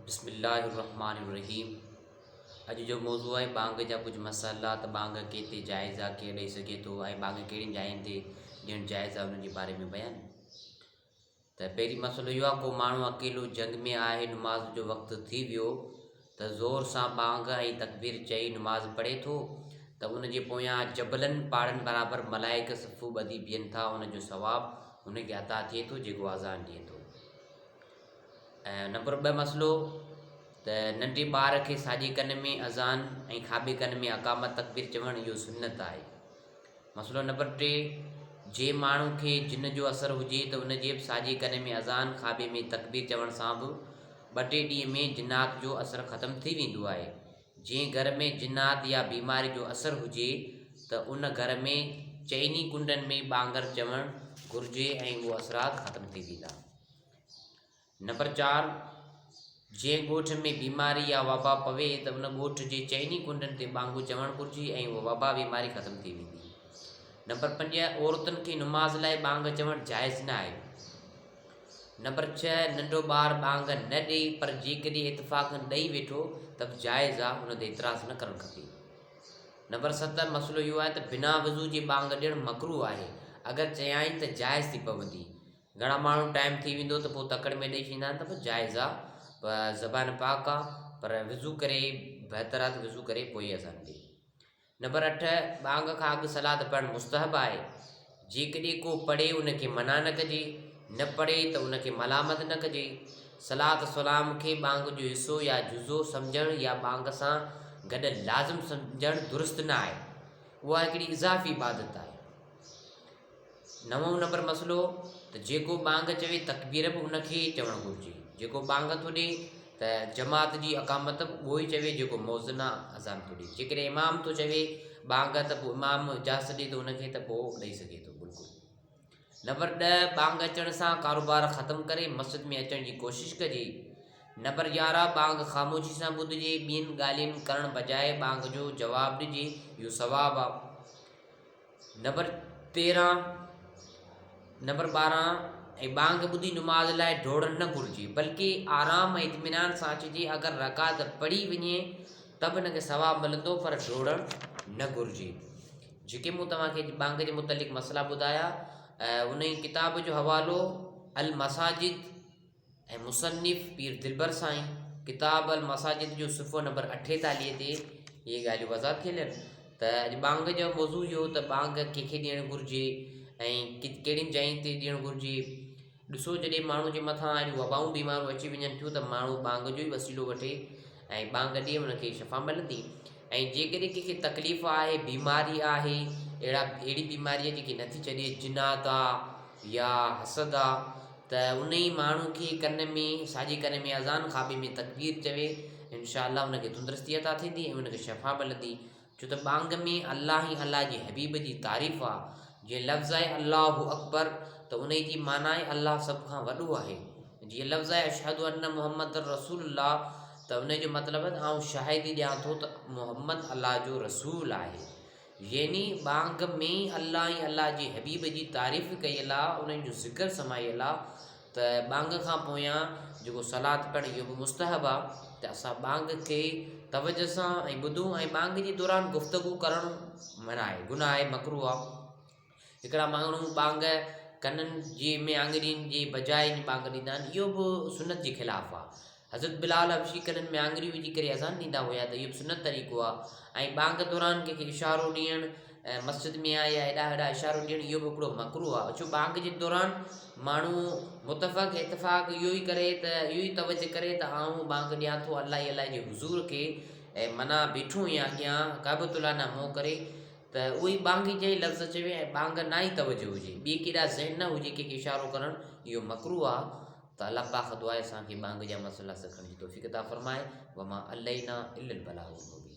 बिस्मिल्लाहिर्रहमानिर्रहीम। अॼु जो मौज़ू आहे बांग जा कुझु मसाला। त बांग केतिरी जाइज़ आहे, केरु ॾेई सघे थो, ऐं बांग कहिड़ियुनि जायुनि ते ॾियणु जाइज़ आहे, उन जे बारे में बयानु। त पहिरीं मसइलो इहो आहे, को माण्हू अकेलो जंग में आहे, नमाज़ जो वक़्तु थी वियो त ज़ोर सां बांग ऐं तकबीर चई नमाज़ पढ़े थो, त उन जे पोयां जबलनि पहाड़नि बराबरि मलाइक सफ़ू ॿधी बीहनि था, उनजो सवाबु उनखे अता थिए थो जेको आज़ान ॾिए थो। ऐं नंबर 2 मसइलो त नंढे ॿार खे साॼे कन में अज़ान ऐं खाॿे कन में अक़ामत तकबीर चवणु इहो सुन्नत आहे। मसइलो नंबर 3, जे माण्हू खे जिन जो असरु हुजे त उन जे साॼे कन में अज़ान खाॿे में तकबीर चवण सां बि 2-3 ॾींहं में जिन्नात जो असरु ख़तमु थी वेंदो आहे। जंहिं घर में जिन्नात या बीमारी जो असरु हुजे त उन घर में चइनी कुंडनि में बांगर चवणु घुरिजे ऐं उहो असरात ख़तमु थी वेंदा। नंबर 4, जंहिं ॻोठ में बीमारी या वबा पवे त उन ॻोठ जे चइनी कुंडनि ते बांगूं चवणु घुरिजे ऐं उहा वबा बीमारी ख़तमु थी वेंदी। नंबर 5, औरतुनि खे नमाज़ लाइ बांग चवणु जाइज़ न आहे। नंबर 6, नंढो ॿारु बांग न ॾिए पर जेकॾहिं इतफ़ाक़ ॾेई वेठो त बि जाइज़ आहे, उन ते इतराज़ न करणु खपे। नंबर 7, मसइलो इहो आहे त बिना वज़ू जे बांग ॾियणु मकरूह आहे। अगरि चयाई त जाइज़ थी पवंदी। घणा माण्हू टाइम थी वेंदो त पोइ तकड़ि में ॾेई छॾींदा आहिनि त पोइ जाइज़ आहे, पर ज़बान पाक आहे, पर वज़ू करे बहितर आहे त वज़ू करे पोइ अज़ान ॾिए। नंबर 8, बांग खां अॻु सलाद पढ़णु मुस्तहब आहे। जेकॾहिं को पढ़े उनखे मना न कजे, न पढ़े त उनखे मलामत न कजे। सलात सलाम खे बांग जो हिसो या जुज़ो सम्झणु या बांग सां गॾु लाज़िम सम्झणु दुरुस्त न आहे, उहा हिकिड़ी इज़ाफ़ी इबादत आहे। 9 नंबर मसइलो त जेको बांग चवे तकबीर बि उनखे चवणु घुरिजे। जेको बांग थो ॾिए त जमात जी अक़ामत बि उहो ई चवे जेको मौज़ना अज़ान थो ॾिए। जेकॾहिं इमाम थो चवे बांग त पोइ इमाम इजाज़त ॾिए थो उनखे त पोइ ॾेई सघे थो बिल्कुलु। नंबर 10, बांग अचण सां कारोबार ख़तमु करे मस्जिद में अचण जी कोशिशि कजे। नंबर 11, बांग ख़ामोशी सां ॿुधिजे, ॿियनि ॻाल्हियुनि करण बजाए बांग जो जवाबु ॾिजे, इहो सवाबु आहे। नंबर 12, ऐं बांग ॿुधी नमाज़ लाइ डोड़णु न घुरिजे, बल्कि आराम ऐं इत्मिनान सां अचिजे। अगरि रकात पढ़ी वञे त बि हिनखे सवाबु मिलंदो, पर डोड़णु न घुरिजे। जेके मूं तव्हांखे बांग जे मुतलिक़ मसइला ॿुधाया, उन ई किताब जो हवालो अल मसाजिद ऐं मुसन्निफ़ पीर दिलबर साईं, किताब अल मसाजिद जो सुफ़ो नंबर 48 ते इहे ॻाल्हियूं वज़ाह थियल आहिनि। त अॼु बांग जो मौज़ू इहो त बांग कंहिंखे ॾियणु घुरिजे ऐं कहिड़ियुनि जायुनि ते ॾियणु घुरिजे। ॾिसो, जॾहिं माण्हू जे मथां अॼु वबाऊं बीमारियूं अची वञनि थियूं त माण्हू बांग जो ई वसीलो वठे ऐं बांग ॾिए, उनखे शफ़ा मिलंदी। ऐं जेकॾहिं कंहिंखे तकलीफ़ आहे, बीमारी आहे, अहिड़ी बीमारी जेकी नथी छॾे, जिनात आहे या हसद आहे, त उन ई माण्हू खे कन में साॼे कन में अज़ान खाॿे में तकबीर चवे, इंशाअल्लाह उनखे तंदुरुस्ती अता थींदी ऐं उनखे शफ़ा मिलंदी। छो त बांग में अल्लाह ई अल्लाह जे हबीब जी तारीफ़ आहे। जीअं लफ़्ज़ आहे अल्लाहु अकबर, त उन जी माना आहे अल्लाह सभ खां वॾो आहे। जीअं लफ़्ज़ आहे अशहदु अन्न मुहम्मद रसूलुल्लाह, त उन जो मतिलबु आहे आउं शाहिदी ॾियां थो त मुहम्मद अल्लाह जो रसूल आहे। यानी बांग में अल्लाह ई अल्लाह जे हबीब जी तारीफ़ कयल आहे, उन्हनि जो ज़िक्र समायल आहे। त बांग खां पोयां जेको सलात पढ़णु इहो बि मुस्तहब आहे, त असां बांग खे तवजो सां ऐं ॿुधूं। ऐं बांग जे दौरान गुफ़्तगू करणु मना आहे, गुनाह आहे, मकरूह आहे। हिकिड़ा माण्हू बांग कननि जे में आङुरियुनि जे बजाए बांग ॾींदा आहिनि, इहो बि सुनत जे ख़िलाफ़ु आहे। हज़रत बिलाल हबशी कननि में आङुरियूं विझी करे अज़ान ॾींदा हुया, त इहो बि सुनत तरीक़ो आहे। ऐं बांग दौरान कंहिंखे इशारो ॾियणु, मस्जिद में आहे या हेॾा हेॾा इशारो ॾियणु, इहो बि हिकिड़ो मकरूह आहे। छो बांग जे दौरान माण्हू मुतफ़क़ इतफ़ाक़ इहो ई करे, त इहो ई तवजो करे त आउं बांग ॾियां थो अल्लाह ई अल्लाह जे हुज़ूर खे, ऐं मना बीठो या अॻियां काबतुल्लाह न मुंहुं करे, त उहो ई बांग जे लफ़्ज़ चवे ऐं बांग ना ई तवजो हुजे, ॿिए केॾा ज़हन न हुजे कंहिंखे इशारो करणु, इहो मकरूह आहे। त अल्लाह पाक दुआ आहे असांखे बांग जा मसइला सिखण जी तौफ़ीक़ अता फ़रमाए। वमा अलैना इल्लल बलागुल मुबीन।